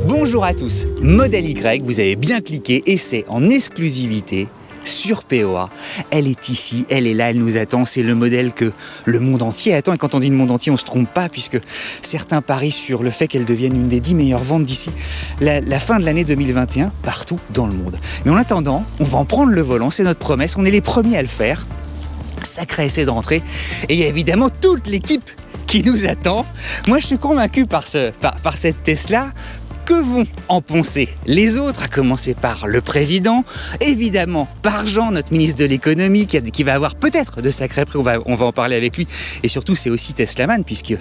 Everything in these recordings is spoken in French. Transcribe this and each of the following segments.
Bonjour à tous, Modèle Y, vous avez bien cliqué et c'est en exclusivité sur POA. Elle est ici, elle est là, elle nous attend. C'est le modèle que le monde entier attend. Et quand on dit le monde entier, on ne se trompe pas puisque certains parient sur le fait qu'elle devienne une des 10 meilleures ventes d'ici la fin de l'année 2021 partout dans le monde. Mais en attendant, on va en prendre le volant, c'est notre promesse. On est les premiers à le faire. Sacré essai de rentrée. Et il y a évidemment toute l'équipe qui nous attend. Moi, je suis convaincu par cette Tesla. Que vont en penser les autres, à commencer par le président, évidemment par Jean, notre ministre de l'économie, qui va avoir peut-être de sacrés prix, on va en parler avec lui, et surtout c'est aussi Teslaman, puisque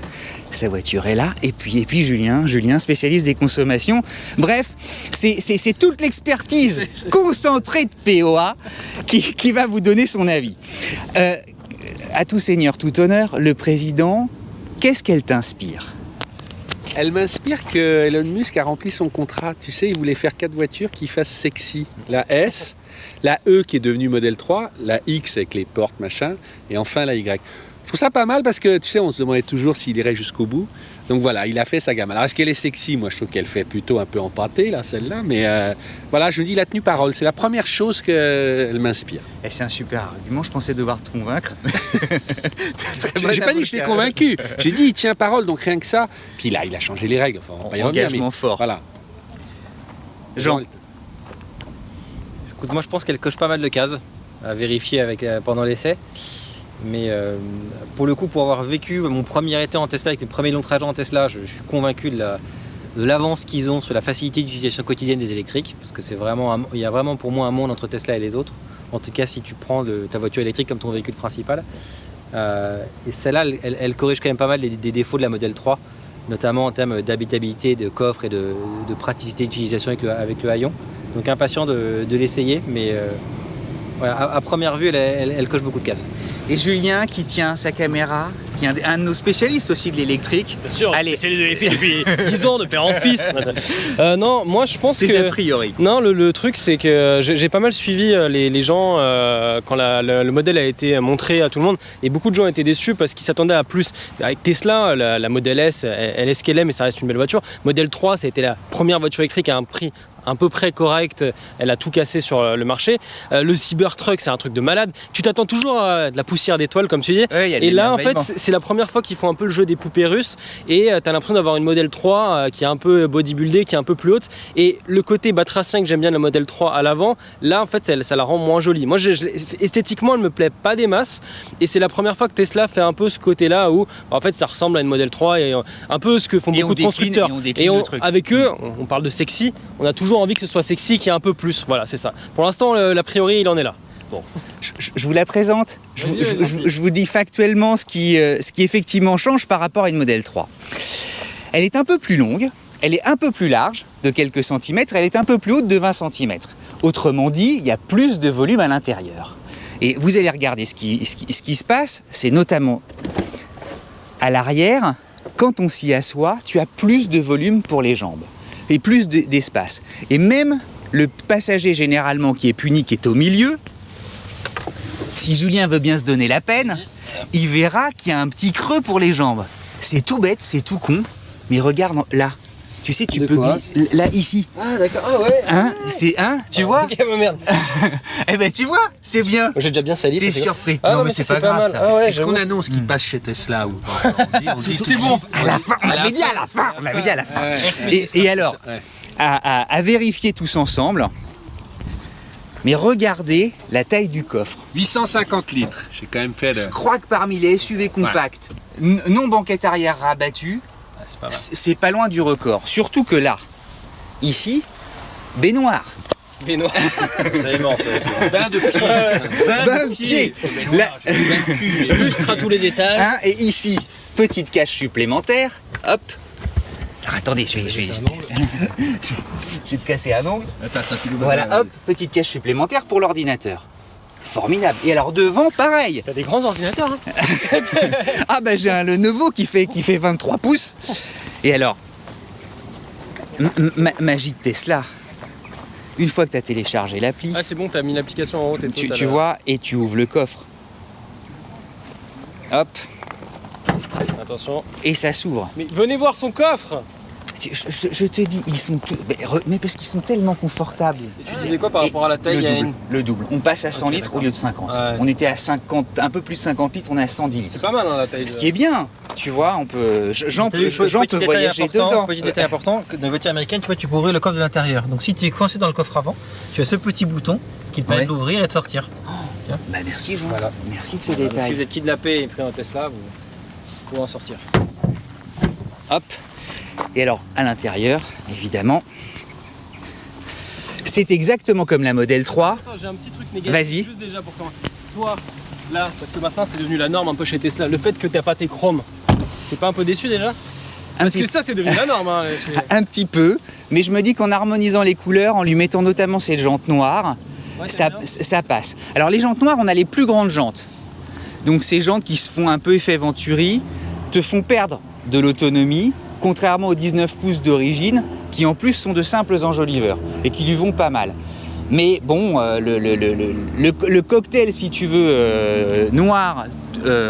sa voiture est là, et puis Julien, spécialiste des consommations. Bref, c'est toute l'expertise concentrée de POA qui va vous donner son avis. À tout seigneur, tout honneur, le président, qu'est-ce qu'elle t'inspire ? Elle m'inspire que Elon Musk a rempli son contrat. Tu sais, il voulait faire 4 voitures qui fassent sexy. La S, la E qui est devenue modèle 3, la X avec les portes, machin, et enfin la Y. Je trouve ça pas mal parce que, tu sais, on se demandait toujours s'il irait jusqu'au bout. Donc voilà, il a fait sa gamme. Alors, est-ce qu'elle est sexy ? Moi, je trouve qu'elle fait plutôt un peu empâtée, là, celle-là. Mais voilà, je me dis, il a tenu parole. C'est la première chose qu'elle m'inspire. Et c'est un super argument, je pensais devoir te convaincre. J'ai pas dit que je t'ai convaincu. J'ai dit, il tient parole, donc rien que ça. Puis là, il a changé les règles. Enfin, on va pas y revenir, engagement fort. Voilà. Jean. Écoute, moi, je pense qu'elle coche pas mal de cases à vérifier pendant l'essai. Mais pour le coup, pour avoir vécu mon premier été en Tesla avec mes premiers longs trajets en Tesla, je suis convaincu de l'avance qu'ils ont sur la facilité d'utilisation quotidienne des électriques, parce que il y a vraiment pour moi un monde entre Tesla et les autres. En tout cas, si tu prends ta voiture électrique comme ton véhicule principal. Et celle-là, elle corrige quand même pas mal des défauts de la Model 3, notamment en termes d'habitabilité, de coffre et de praticité d'utilisation avec le haillon. Donc impatient de l'essayer, mais voilà, à première vue, elle coche beaucoup de cases. Et Julien qui tient sa caméra, qui est un de nos spécialistes aussi de l'électrique. Bien sûr, allez. spécialiste de l'électrique depuis 10 ans, de père en fils. Non, moi je pense que... C'est a priori. Non, le truc c'est que j'ai pas mal suivi les gens quand le modèle a été montré à tout le monde. Et beaucoup de gens étaient déçus parce qu'ils s'attendaient à plus. Avec Tesla, la Model S, elle est ce qu'elle est, mais ça reste une belle voiture. Model 3, ça a été la première voiture électrique à un prix à peu près correct, elle a tout cassé sur le marché. Le Cybertruck, c'est un truc de malade. Tu t'attends toujours à de la poussière d'étoiles, comme tu dis. Ouais, et là, en fait, c'est la première fois qu'ils font un peu le jeu des poupées russes. Et tu as l'impression d'avoir une Model 3 qui est un peu bodybuildée, qui est un peu plus haute. Et le côté batracien que j'aime bien de la Model 3 à l'avant, là, en fait, ça la rend moins jolie. Moi, esthétiquement, elle me plaît pas des masses. Et c'est la première fois que Tesla fait un peu ce côté-là où, en fait, ça ressemble à une Model 3 et un peu ce que font beaucoup de constructeurs. Avec eux, on parle de sexy. On a toujours envie que ce soit sexy, qu'il y ait un peu plus. Voilà, c'est ça. Pour l'instant, l'a priori, il en est là. Bon. Je vous la présente. Je vous dis factuellement ce qui effectivement change par rapport à une Model 3. Elle est un peu plus longue, elle est un peu plus large de quelques centimètres, elle est un peu plus haute de 20 cm. Autrement dit, il y a plus de volume à l'intérieur. Et vous allez regarder ce qui se passe, c'est notamment à l'arrière, quand on s'y assoit, tu as plus de volume pour les jambes et plus d'espace. Et même le passager généralement qui est puni, qui est au milieu, si Julien veut bien se donner la peine, il verra qu'il y a un petit creux pour les jambes. C'est tout bête, c'est tout con, mais regarde là. Tu sais, tu peux là, ici. Ah d'accord, ah ouais. Hein, c'est tu vois. Ok, merde. Eh ben tu vois, c'est bien. J'ai déjà bien sali. T'es surpris. Ah, non mais c'est pas grave mal. ça. Ah, ouais, Est-ce qu'on annonce qu'il passe chez Tesla ou pas? C'est bon. À la fin, on l'avait dit à la fin. On l'avait dit à la fin. Et alors, à vérifier tous ensemble. Mais regardez la taille du coffre. 850 litres. J'ai quand même fait Je crois que parmi les SUV compacts, non banquette arrière rabattue, c'est pas loin du record. Surtout que là, ici, baignoire. Baignoire. C'est immense. bain de pied. Bain de pied. Lustre à tous les étages. Hein, et ici, petite cage supplémentaire. Hop. Alors attendez, je vais te casser un ongle. Voilà, hop, petite cage supplémentaire pour l'ordinateur. Formidable. Et alors devant, pareil. T'as des grands ordinateurs, hein. Ah bah j'ai un Lenovo qui fait 23 pouces. Et alors, magie de Tesla. Une fois que tu as téléchargé l'appli, Ah c'est bon, t'as mis l'application en haut et tout. tu vois, et tu ouvres le coffre. Hop. Attention. Et ça s'ouvre. Mais venez voir son coffre. Je te dis, ils sont tous... Mais parce qu'ils sont tellement confortables. Et tu disais quoi par rapport à la taille? Le double. On passe à 100 litres au lieu de 50. Ouais. On était à 50, un peu plus de 50 litres, on est à 110 litres. C'est pas mal, hein, la taille. Ce qui est bien, tu vois, on peut... Jean peut Petit voyager dedans. Petit détail important, que dans la voiture américaine, tu vois, tu peux ouvrir le coffre de l'intérieur. Donc si tu es coincé dans le coffre avant, tu as ce petit bouton qui te permet d'ouvrir et de sortir. Bah merci Jean, Voilà. merci de ce Donc, détail. si vous êtes kidnappé et pris en Tesla, vous pouvez en sortir. Hop. Et alors, à l'intérieur, évidemment, c'est exactement comme la Model 3. Attends, j'ai un petit truc négatif. Vas-y. Juste déjà pour commencer. Toi, là, parce que maintenant c'est devenu la norme un peu chez Tesla, le fait que t'as pas tes chromes, t'es pas un peu déçu déjà? Parce que ça c'est devenu la norme. Hein, Un petit peu, mais je me dis qu'en harmonisant les couleurs, en lui mettant notamment ces jantes noires, Ouais, ça passe. Alors les jantes noires, on a les plus grandes jantes. Donc ces jantes qui se font un peu effet Venturi te font perdre de l'autonomie, contrairement aux 19 pouces d'origine, qui en plus sont de simples enjoliveurs et qui lui vont pas mal. Mais bon, le cocktail, si tu veux, noir,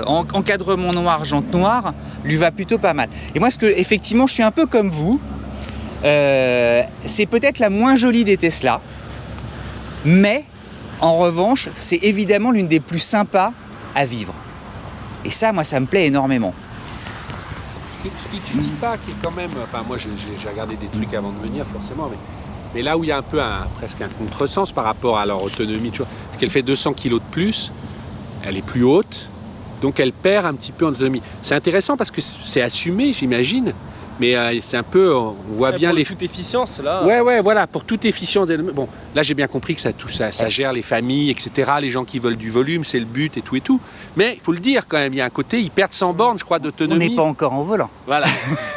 encadrement noir, jante noire, lui va plutôt pas mal. Et moi, effectivement, je suis un peu comme vous. C'est peut-être la moins jolie des Tesla, mais en revanche, c'est évidemment l'une des plus sympas à vivre. Et ça, moi, ça me plaît énormément. Ce que tu dis pas, qui est quand même... Enfin, moi, j'ai regardé des trucs avant de venir, forcément, mais là où il y a un peu presque un contresens par rapport à leur autonomie, c'est qu'elle fait 200 kg de plus, elle est plus haute, donc elle perd un petit peu en autonomie. C'est intéressant parce que c'est assumé, j'imagine, mais c'est un peu... On voit bien pour les... toute efficience là. Ouais, voilà, pour toute efficience. Bon, là, j'ai bien compris que ça gère les familles, etc., les gens qui veulent du volume, c'est le but et tout. Mais il faut le dire quand même, il y a un côté, ils perdent 100 bornes, je crois, On d'autonomie. n'est pas encore en volant. Voilà.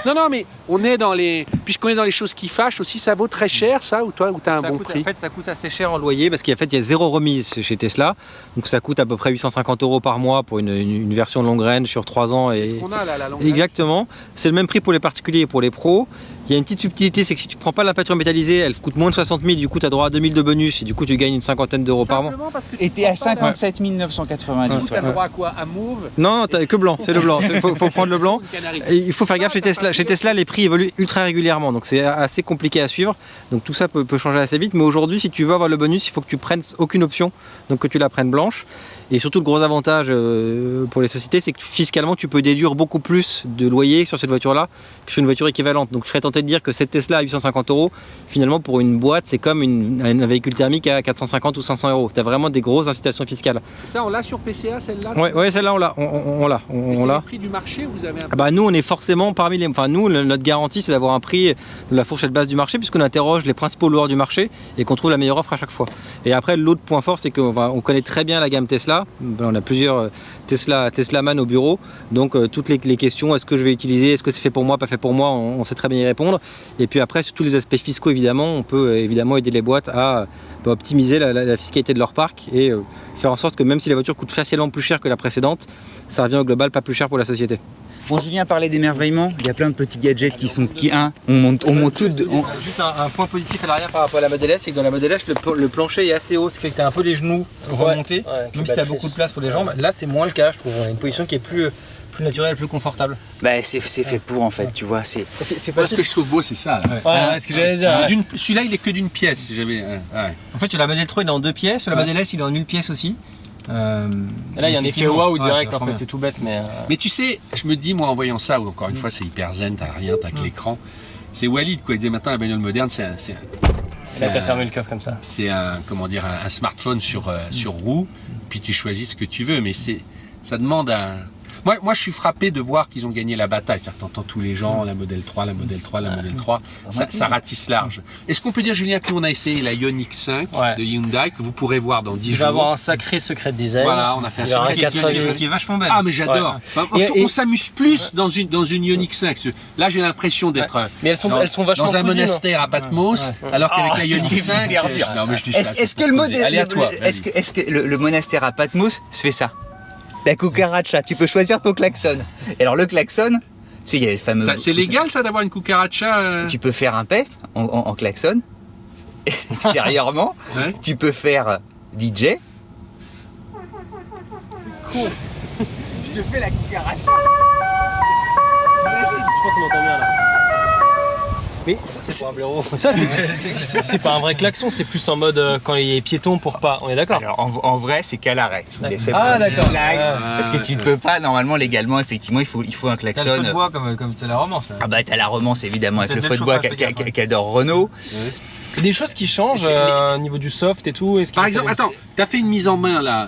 non, mais on est dans les... Puisqu'on est dans les choses qui fâchent aussi, ça vaut très cher, ça, ou toi, ou t'as un bon prix? En fait, ça coûte assez cher en loyer parce qu'il y a zéro remise chez Tesla. Donc ça coûte à peu près 850 € par mois pour une version longue range sur 3 ans. C'est ce qu'on a, là, la longue Exactement. C'est le même prix pour les particuliers et pour les pros. Il y a une petite subtilité, c'est que si tu prends pas la peinture métallisée, elle coûte moins de 60 000, du coup tu as droit à 2000 de bonus et du coup tu gagnes une cinquantaine d'euros par mois. Et t'es à 57 990. Tu as droit à quoi? À mauve? Non, t'as que blanc, c'est le blanc. Il faut prendre le blanc. Et il faut faire gaffe chez Tesla. Chez Tesla, les prix évoluent ultra régulièrement, donc c'est assez compliqué à suivre. Donc tout ça peut changer assez vite. Mais aujourd'hui, si tu veux avoir le bonus, il faut que tu prennes aucune option, donc que tu la prennes blanche. Et surtout, le gros avantage pour les sociétés, c'est que fiscalement, tu peux déduire beaucoup plus de loyer sur cette voiture-là que sur une voiture équivalente. Donc je serais tenté de dire que cette Tesla à 850 €, finalement, pour une boîte, c'est comme un véhicule thermique à 450 ou 500 €. Tu as vraiment des grosses incitations fiscales. Ça, on l'a sur PCA, celle-là? Ouais, celle-là, on l'a. C'est le prix du marché, vous avez un... Bah nous on est forcément parmi les... Enfin nous notre garantie c'est d'avoir un prix de la fourchette basse du marché puisqu'on interroge les principaux loueurs du marché et qu'on trouve la meilleure offre à chaque fois. Et après l'autre point fort c'est qu'on connaît très bien la gamme Tesla. On a plusieurs Teslaman au bureau. Donc toutes les questions, est-ce que je vais utiliser, est-ce que c'est fait pour moi, pas fait pour moi, on sait très bien y répondre. Et puis après sur tous les aspects fiscaux évidemment, on peut évidemment aider les boîtes à optimiser la fiscalité de leur parc et faire en sorte que même si la voiture coûte facialement plus cher que la précédente, ça revient au global pas plus cher pour la société. Bon, Julien parlait d'émerveillement, il y a plein de petits gadgets on monte tout... Juste un point positif à l'arrière par rapport à la Model S, c'est que dans la Model S, le plancher est assez haut, ce qui fait que tu as un peu les genoux remontés, même si tu as beaucoup de place pour les jambes. Là, c'est moins le cas, je trouve. On a une position qui est plus naturelle, plus confortable. Bah, c'est fait pour, en fait, tu vois. C'est pas ce que je trouve beau, c'est ça. Ouais, ce que j'allais dire. Celui-là, il est que d'une pièce. En fait, sur la Model 3, il est en 2 pièces, sur la Model S, il est en 1 pièce aussi. Et là, il y a un effet waouh direct, en fait, c'est tout bête, mais... Mais tu sais, je me dis, moi, en voyant ça, ou encore une fois, c'est hyper zen, t'as rien, t'as que l'écran. C'est Walid, quoi. Il disait maintenant, la bagnole moderne, Là, t'as fermé le coffre comme ça. c'est un smartphone sur roue, puis tu choisis ce que tu veux, mais ça demande un... Moi, je suis frappé de voir qu'ils ont gagné la bataille. C'est-à-dire que t'entends tous les gens, la Model 3, la Model 3, la Model 3. Ça ratisse large. Est-ce qu'on peut dire, Julien, que nous, on a essayé la Ioniq 5 de Hyundai, que vous pourrez voir dans 10 jours. Il va avoir un sacré secret de design. Voilà, on a fait un secret de design qui est vachement belle. Ah, mais j'adore. On s'amuse plus dans une Ioniq 5. Là, j'ai l'impression d'être mais elles sont vachement dans un cousines, monastère à Patmos, alors qu'avec la Ioniq 5... Non, mais je dis ça. Est-ce que le monastère à Patmos se fait ça? La cucaracha, tu peux choisir ton klaxon. Et alors le klaxon, tu sais, il y a le fameux... C'est légal ça d'avoir une cucaracha Tu peux faire un pep en klaxon, extérieurement. Ouais. Tu peux faire DJ. Cool. Je te fais la cucaracha. Je pense qu'on entend bien là. Mais ça, c'est pas un vrai klaxon, c'est plus en mode quand il est piéton pour pas. On est d'accord? Alors en vrai, c'est qu'à l'arrêt. Je vous l'ai fait Ah, pour une d'accord. blague, Ah, parce que tu ne peux pas, normalement, légalement, effectivement, il faut un T'as le klaxon. feu de bois comme c'est la romance. Là. Ah bah t'as la romance évidemment avec C'est le le feu de bois chauffage, fais gaffe, qu'adore Renault. Il y a des choses qui changent au niveau du soft et tout. Par exemple, attends, tu as fait une mise en main là.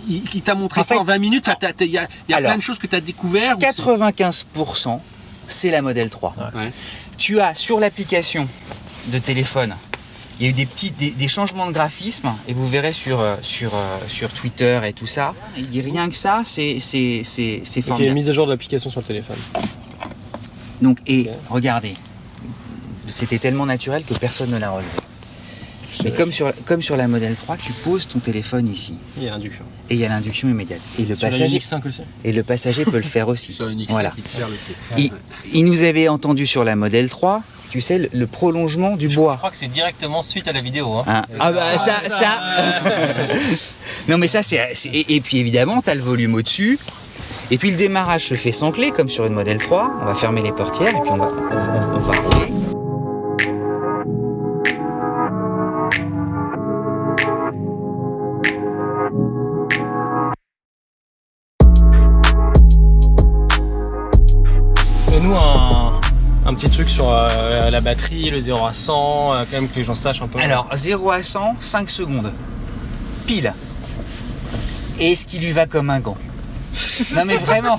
Il t'a montré En fait, en 20 minutes. Il y a alors, plein de choses que tu as découvert. 95%, c'est la Model 3. Ouais. Tu as sur l'application de téléphone, il y a eu des changements de graphisme et vous verrez sur Twitter et tout ça. Il dit rien que ça, c'est Donc, il y a une formidable. mise à jour de l'application sur le téléphone. Donc, et Ok. regardez, c'était tellement naturel que personne ne l'a relevé. Mais comme sur la Model 3, tu poses ton téléphone ici Il y a l'induction. et il y a l'induction immédiate. Et le Sur la passager, UX5 aussi. et le passager peut le faire aussi. Sur une X Voilà. qui te sert le thé. Il nous avait entendu sur la Model 3, tu sais, le prolongement du Je bois. crois que c'est directement suite à la vidéo. Hein. Hein. Ah bah ça. Non mais ça et puis évidemment tu as le volume au-dessus. Et puis le démarrage se fait sans clé comme sur une Model 3. On va fermer les portières et puis on va rouler. Fais-nous un petit truc sur la batterie, le 0 à 100, quand même que les gens sachent un peu. Alors 0 à 100, 5 secondes. Pile. Et est-ce qu'il lui va comme un gant? Non mais vraiment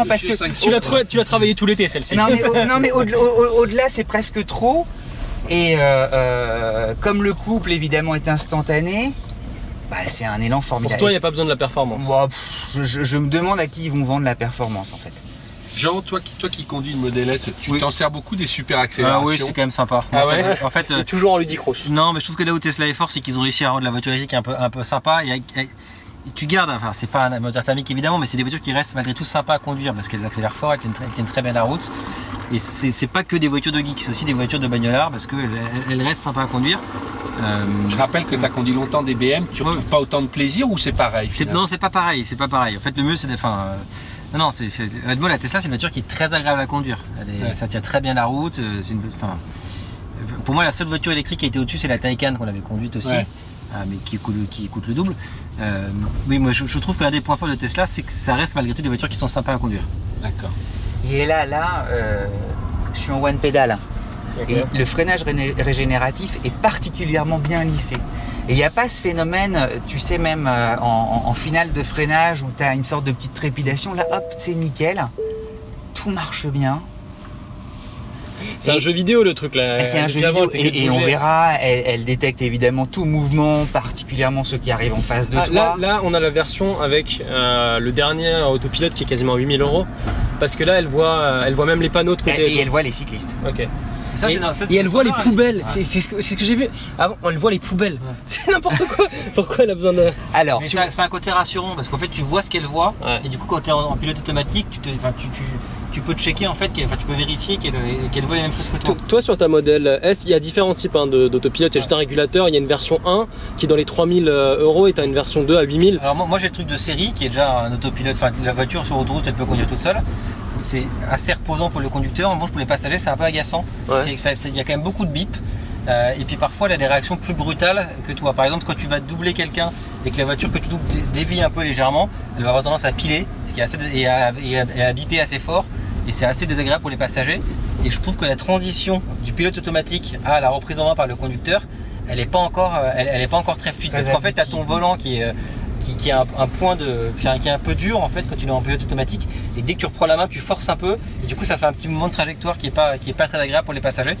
parce que tu l'as travaillé tout l'été celle-ci. non mais au-delà c'est presque trop. Et comme le couple évidemment est instantané, bah, c'est un élan Pour formidable. toi, il n'y a pas besoin de la performance. Bon, je me demande à qui ils vont vendre la performance en fait. Jean, toi qui conduis une Model S, tu Oui. t'en sers beaucoup des super Ah accélérations. oui, c'est quand même sympa. Ah ouais. En fait, Et toujours en ludicrous. non, mais je trouve que là où Tesla est fort, c'est qu'ils ont réussi à rendre la voiture électrique un peu sympa. Et tu gardes, enfin, c'est pas un moteur thermique évidemment, mais c'est des voitures qui restent malgré tout sympas à conduire parce qu'elles accélèrent fort, elles tiennent très bien la route. Et c'est pas que des voitures de geeks, c'est aussi des voitures de bagnolards parce qu'elles restent sympas à conduire. Je rappelle que tu as conduit longtemps des BM, tu retrouves pas autant de plaisir ou c'est pareil finalement Non, c'est pas pareil. En fait, le mieux, c'est de. Non, honnêtement, la Tesla, c'est une voiture qui est très agréable à conduire. Ça tient très bien la route. Pour moi, la seule voiture électrique qui a été au-dessus, c'est la Taycan qu'on avait conduite aussi, Ouais. mais qui coûte le double. Oui, moi, je trouve qu'un des points forts de Tesla, c'est que ça reste malgré tout des voitures qui sont sympas à conduire. D'accord. Et là, je suis en one pédale. Et le freinage régénératif est particulièrement bien lissé. Et il n'y a pas ce phénomène, tu sais, même en finale de freinage où tu as une sorte de petite trépidation. Là, hop, c'est nickel. Tout marche bien. C'est un jeu vidéo le truc là. C'est un jeu Avant, vidéo. elle fait que Et on bouger. verra, elle détecte évidemment tout mouvement, particulièrement ceux qui arrivent en face de toi. Là, on a la version avec le dernier autopilote qui est quasiment 8000 €. Parce que là, elle voit même les panneaux de côté. Et elle voit les cyclistes. Ok. Ça, Et elle voit les poubelles. C'est ce que j'ai vu. Avant, elle voit les poubelles. C'est n'importe quoi. Pourquoi elle a besoin de. Alors, Mais c'est un côté rassurant parce qu'en fait, tu vois ce qu'elle voit. Ouais. Et du coup, quand tu es en pilote automatique, tu peux checker en fait, tu peux vérifier qu'elle voit les mêmes choses que toi. Toi, sur ta Model S, il y a différents types d'autopilote. Il y a juste un régulateur, il y a une version 1 qui est dans les 3000 € et tu as une version 2 à 8000. Alors moi j'ai le truc de série qui est déjà un autopilote, enfin la voiture sur autoroute elle peut conduire toute seule. C'est assez reposant pour le conducteur, en revanche pour les passagers c'est un peu agaçant. Ouais. Il y a quand même beaucoup de bip. Et puis parfois elle a des réactions plus brutales que toi. Par exemple quand tu vas doubler quelqu'un et que la voiture que tu doubles dévie un peu légèrement, elle va avoir tendance à piler et à biper assez fort. Et c'est assez désagréable pour les passagers. Et je trouve que la transition du pilote automatique à la reprise en main par le conducteur, elle n'est pas encore très fluide. Parce qu'en fait, tu as ton volant qui est un point qui est un peu dur en fait quand il est en pilote automatique. Et dès que tu reprends la main, tu forces un peu. Et du coup, ça fait un petit mouvement de trajectoire qui est pas très agréable pour les passagers.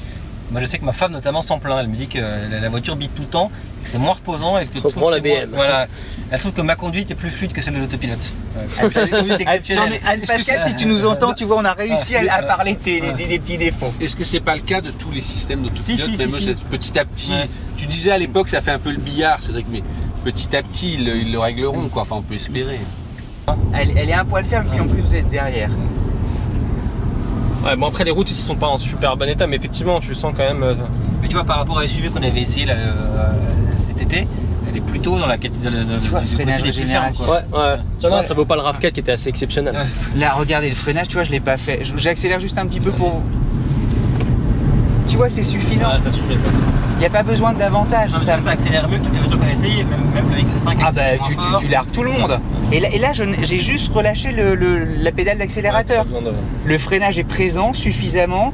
Moi, je sais que ma femme notamment s'en plaint. Elle me dit que la voiture bip tout le temps, que c'est moins reposant et que Reprends la BM. Voilà. Elle trouve que ma conduite est plus fluide que celle de l'autopilote. C'est une conduite exceptionnelle. Anne-Pascal, si tu nous entends, tu vois, on a réussi à parler des petits défauts. Est-ce que c'est pas le cas de tous les systèmes d'autopilote? Si, Même si. petit à petit, Ouais. tu disais à l'époque ça fait un peu le billard, Cédric, mais petit à petit ils le régleront quoi. Enfin, on peut espérer. Elle est un poil ferme, puis en plus vous êtes derrière. Ouais, bon, après, les routes ici sont pas en super bon état, mais effectivement, tu sens quand même. Mais tu vois, par rapport à la SUV qu'on avait essayé là, cet été, elle est plutôt dans la catégorie Tu vois, freinage régénératif. Ouais, ouais. Non, vois, ça vaut pas le RAV4 qui était assez exceptionnel. Là, regardez le freinage, tu vois, je l'ai pas fait. J'accélère juste un petit peu pour vous. Tu vois, c'est suffisant. Ah, ça suffit. Il n'y a pas besoin davantage. Ça accélère mieux que toutes les voitures qu'on a essayé, même le X5 Ah bah tu largues tout le monde. Et là j'ai juste relâché la pédale d'accélérateur. Le freinage est présent suffisamment.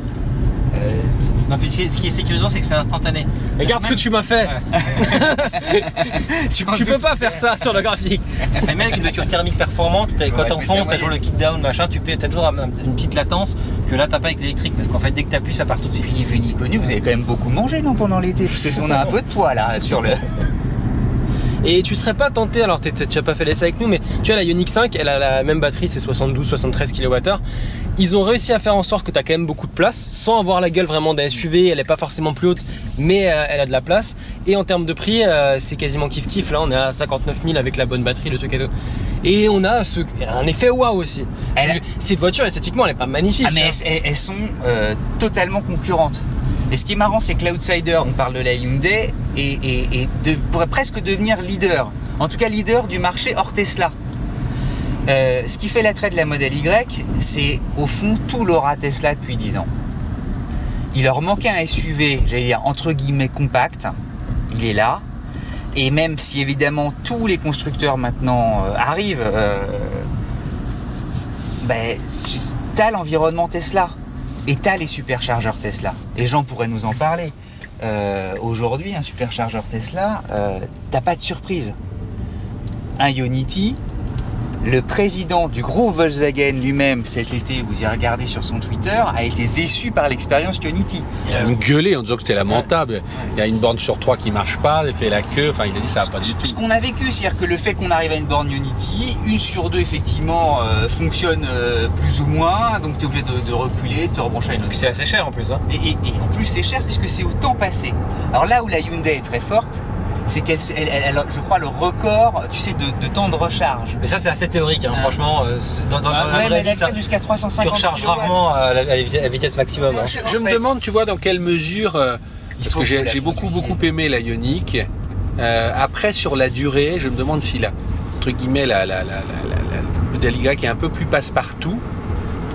Non, puis ce qui est sécurisant, c'est que c'est instantané. Regarde ce que tu m'as fait. Ouais. Tu peux pas faire ça sur le graphique. Mais même avec une voiture thermique performante, quand t'enfonces, t'as toujours le kick-down, machin, t'as toujours une petite latence que là t'as pas avec l'électrique. Parce qu'en fait, dès que t'appuies, ça part tout de suite. Ni vu ni connu, vous avez quand même beaucoup mangé non pendant l'été, parce que on a un peu de poids là sur le. Et tu serais pas tenté, alors tu n'as pas fait l'essai avec nous, mais tu vois la Ioniq 5, elle a la même batterie, c'est 72-73 kWh. Ils ont réussi à faire en sorte que tu as quand même beaucoup de place, sans avoir la gueule vraiment d'un SUV, elle n'est pas forcément plus haute, mais elle a de la place. Et en termes de prix, c'est quasiment kiff-kiff, là on est à 59 000 avec la bonne batterie, le truc et tout. Et on a un effet waouh aussi. Cette voiture, esthétiquement, elle n'est pas magnifique. Ah mais elles sont totalement concurrentes. Et ce qui est marrant, c'est que l'outsider, on parle de la Hyundai, pourrait presque devenir leader. En tout cas, leader du marché hors Tesla. Ce qui fait l'attrait de la Model Y, c'est au fond tout l'aura Tesla depuis 10 ans. Il leur manquait un SUV, j'allais dire entre guillemets compact. Il est là. Et même si évidemment tous les constructeurs maintenant arrivent, t'as l'environnement Tesla. Et t'as les superchargeurs Tesla. Les gens pourraient nous en parler. Aujourd'hui, un superchargeur Tesla, t'as pas de surprise. Un Ionity, le président du groupe Volkswagen lui-même cet été, vous y regardez sur son Twitter, a été déçu par l'expérience Ionity. Il a même gueulé en disant que c'était lamentable. Il y a une borne sur 3 qui marche pas, il fait la queue, enfin il a dit ça va pas du tout. Ce qu'on a vécu, c'est-à-dire que le fait qu'on arrive à une borne Ionity, 1 sur 2 effectivement fonctionne plus ou moins, donc tu es obligé de reculer, de te rebrancher à une autre. Puis c'est assez cher en plus. Hein. Et en plus c'est cher puisque c'est au temps passé. Alors là où la Hyundai est très forte, c'est qu'elle, je crois, le record, tu sais, de temps de recharge. Mais ça, c'est assez théorique, hein. Franchement. Dans la vraie elle vie, accède jusqu'à 350 tu recharges kilowatts. rarement à la vitesse maximum. Hein. Je me demande, tu vois, dans quelle mesure, parce que j'ai beaucoup aimé la Ioniq. Après, sur la durée, je me demande si entre guillemets, la Model Y est un peu plus passe-partout.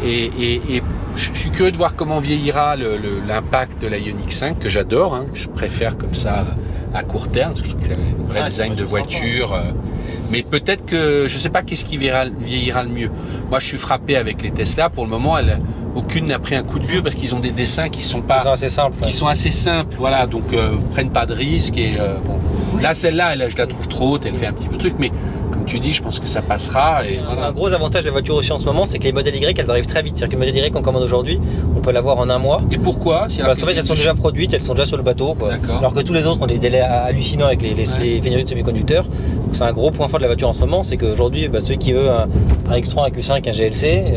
Et je suis curieux de voir comment vieillira l'impact de la Ioniq 5, que j'adore, hein, que je préfère comme ça à court terme, parce que je trouve que c'est un vrai design de voiture. Mais peut-être que, je ne sais pas qu'est-ce qui vieillira le mieux. Moi, je suis frappé avec les Tesla. Pour le moment, aucune n'a pris un coup de vieux parce qu'ils ont des dessins qui sont assez simples. Qui sont assez simples, voilà. Donc, prennent pas de risques. Et bon. Là, celle-là, je la trouve trop haute. Elle fait un petit peu de truc, mais comme tu dis, je pense que ça passera. Et voilà. Un gros avantage des voitures aussi en ce moment, c'est que les modèles Y, elles arrivent très vite. C'est-à-dire que les modèles Y qu'on commande aujourd'hui, on peut l'avoir en un mois. Et pourquoi? Parce qu'en fait, elles sont déjà produites, elles sont déjà sur le bateau. Quoi. Alors que tous les autres ont des délais hallucinants avec les pénuries de semi-conducteurs. Donc c'est un gros point fort de la voiture en ce moment, c'est qu'aujourd'hui, celui qui veut un X3, un Q5, un GLC,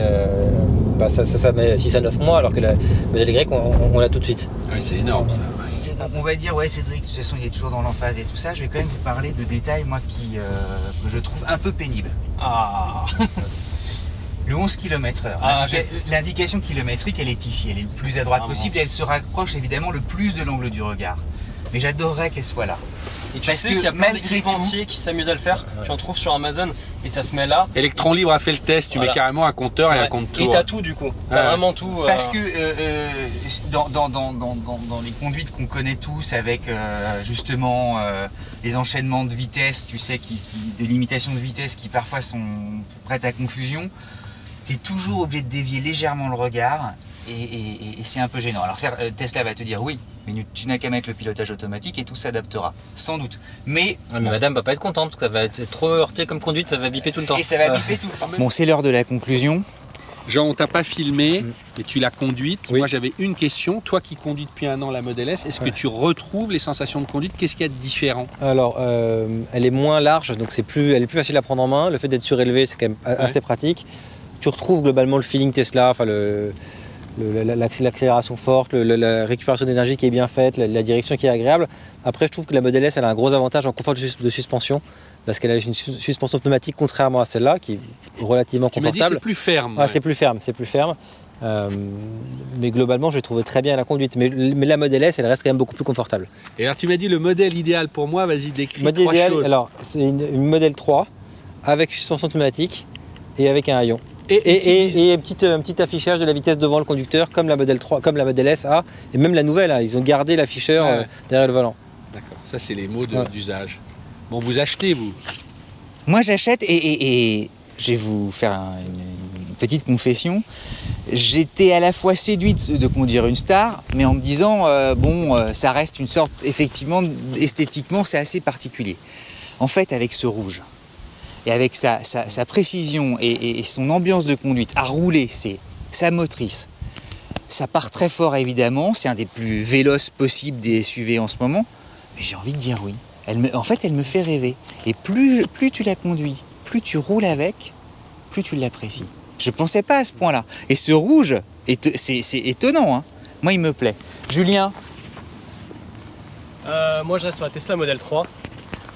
ça met 6 à 9 mois, alors que la modèle Y, on l'a tout de suite. Oui, c'est énorme ça. Ouais. On va dire, ouais, Cédric, de toute façon, il est toujours dans l'emphase et tout ça. Je vais quand même vous parler de détails, moi, que je trouve un peu pénibles. Ah. Le 11 km/h. L'indication kilométrique, elle est ici. Elle est le plus à droite possible et elle se rapproche évidemment le plus de l'angle du regard. Mais j'adorerais qu'elle soit là. Et tu sais qu'il y a plein d'équipementiers qui s'amusent à le faire. Tu en trouves sur Amazon et ça se met là. Electron Libre a fait le test, tu mets carrément un compteur et un compte-tour. Et t'as tout du coup, t'as vraiment tout. Parce que dans les conduites qu'on connaît tous avec justement les enchaînements de vitesse, tu sais, de limitation de vitesse qui parfois sont prêtes à confusion, tu es toujours obligé de dévier légèrement le regard et c'est un peu gênant. Alors Tesla va te dire oui, mais tu n'as qu'à mettre le pilotage automatique et tout s'adaptera, sans doute. Mais madame va pas être contente parce que ça va être trop heurté comme conduite, ça va biper tout le temps. Et ça va biper tout le temps. Bon, c'est l'heure de la conclusion. Jean, on t'a pas filmé, mais tu l'as conduite. Oui. Moi, j'avais une question. Toi qui conduis depuis un an la Model S, est-ce que tu retrouves les sensations de conduite? Qu'est-ce qu'il y a de différent? Alors, elle est moins large, donc elle est plus facile à prendre en main. Le fait d'être surélevé, c'est quand même assez pratique. Tu retrouves globalement le feeling Tesla, enfin l'accélération forte, la récupération d'énergie qui est bien faite, la direction qui est agréable. Après, je trouve que la Model S elle a un gros avantage en confort de suspension parce qu'elle a une suspension pneumatique contrairement à celle-là qui est relativement confortable. Tu m'as dit c'est plus ferme. C'est plus ferme. Mais globalement, je l'ai trouvé très bien à la conduite. Mais la Model S, elle reste quand même beaucoup plus confortable. Et alors, tu m'as dit le modèle idéal pour moi. Vas-y, décris modèle trois idéal, choses. alors, c'est une Model 3 avec suspension pneumatique et avec un haillon. Et un petit affichage de la vitesse devant le conducteur, comme la Model 3, comme la Model S a, et même la nouvelle, ils ont gardé l'afficheur derrière le volant. D'accord, ça c'est les mots d'usage. Bon, vous achetez, vous? Moi j'achète et je vais vous faire une petite confession. J'étais à la fois séduite de conduire une Star, mais en me disant, ça reste une sorte, effectivement, esthétiquement, c'est assez particulier. En fait, avec ce rouge, et avec sa précision et son ambiance de conduite, à rouler, sa motrice, ça part très fort évidemment, c'est un des plus véloces possibles des SUV en ce moment, mais j'ai envie de dire oui. En fait, elle me fait rêver. Et plus tu la conduis, plus tu roules avec, plus tu l'apprécies. Je ne pensais pas à ce point-là. Et ce rouge, c'est étonnant, hein. Moi, il me plaît. Julien? Moi, je reste sur la Tesla Model 3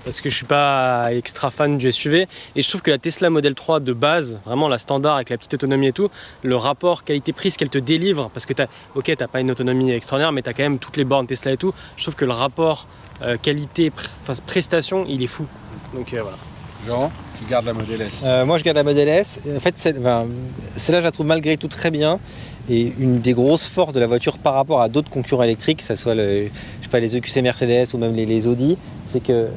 parce que je suis pas extra fan du SUV et je trouve que la Tesla Model 3 de base, vraiment la standard avec la petite autonomie et tout, le rapport qualité-prix qu'elle te délivre, parce que t'as pas une autonomie extraordinaire, mais t'as quand même toutes les bornes Tesla et tout, je trouve que le rapport qualité-prestation, il est fou. Donc voilà. Jean, tu gardes la Model S. Moi je garde la Model S. En fait, celle-là je la trouve malgré tout très bien. Et une des grosses forces de la voiture par rapport à d'autres concurrents électriques, que ce soit les EQC Mercedes ou même les Audi, c'est que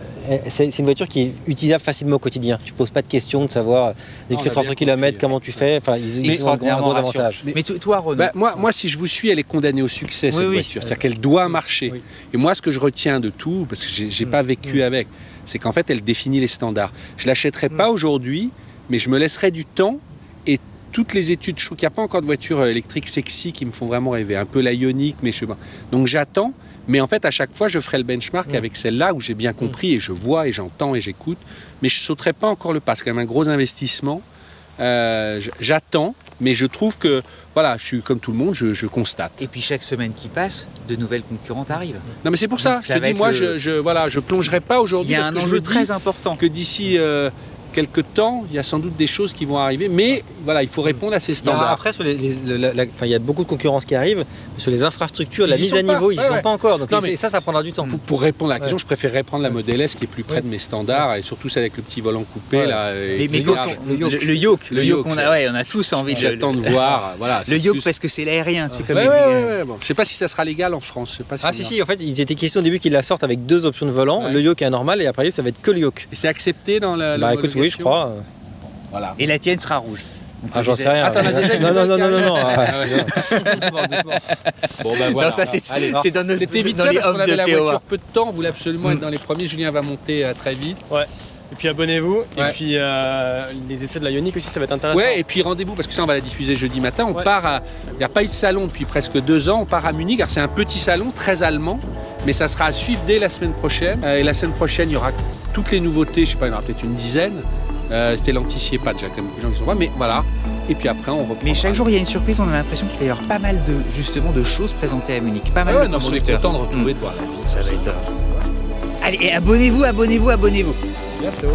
c'est une voiture qui est utilisable facilement au quotidien. Tu ne poses pas de questions de savoir dès que tu fais 300 km, comment tu fais. Enfin, ils ont un gros avantage. Mais toi, Renaud? Moi, si je vous suis, elle est condamnée au succès, cette voiture. C'est-à-dire qu'elle doit marcher. Oui. Et moi, ce que je retiens de tout, parce que je n'ai pas vécu avec, c'est qu'en fait, elle définit les standards. Je ne l'achèterai pas aujourd'hui, mais je me laisserai du temps. Et toutes les études, je trouve qu'il n'y a pas encore de voitures électriques sexy qui me font vraiment rêver. Un peu la Ioniq, mais je sais pas. Donc j'attends, mais en fait à chaque fois je ferai le benchmark avec celle-là où j'ai bien compris et je vois et j'entends et j'écoute. Mais je ne sauterai pas encore le pas, c'est quand même un gros investissement. J'attends, mais je trouve que, voilà, je suis comme tout le monde, je constate. Et puis chaque semaine qui passe, de nouvelles concurrentes arrivent. Non mais c'est pour ça, je te dis, moi je plongerai pas aujourd'hui. Il y a un enjeu très important. Que d'ici quelque temps, il y a sans doute des choses qui vont arriver, mais voilà, il faut répondre à ces standards. Après, il y a beaucoup de concurrence qui arrive, mais sur les infrastructures, la mise à niveau, ils n'y sont pas encore. Donc ça prendra du temps. Pour répondre à la question, je préférerais prendre la Model S qui est plus près de mes standards, et surtout celle avec le petit volant coupé. Là, le yoke, on a tous envie de... J'attends de voir. Voilà, le yoke parce que c'est l'aérien. Bon. Je ne sais pas si ça sera légal en France. Je sais pas si, en fait, il était question au début qu'ils la sortent avec 2 options de volant, le yoke est normal, et après ça va être que le yoke. Et c'est accepté dans la oui, je crois. Voilà. Et la tienne sera rouge. J'en sais rien. Ah, t'en as déjà une? Non. Doucement. Bon, ben voilà. Non, ça, c'est dans nos c'était vite dans fait les parce qu'on offres avait de la POA. voiture peu de temps. On voulait absolument être dans les premiers. Julien va monter très vite. Ouais. Et puis abonnez-vous. Et puis les essais de la Ioniq aussi, ça va être intéressant. Ouais, et puis rendez-vous parce que ça, on va la diffuser jeudi matin. On part à. Il n'y a pas eu de salon depuis presque 2 ans. On part à Munich. Alors, c'est un petit salon très allemand, mais ça sera à suivre dès la semaine prochaine. Et la semaine prochaine, il y aura toutes les nouveautés. Je sais pas, il y en aura peut-être une dizaine. C'était l'anticier pas déjà, comme beaucoup de gens qui sont pas, mais voilà. Et puis après, on reprend. Mais chaque jour, il y a une surprise. On a l'impression qu'il va y avoir pas mal de choses présentées à Munich. Pas mal de constructeurs. On est content de retrouver de voir. Ça va être. Allez, abonnez-vous. Bientôt.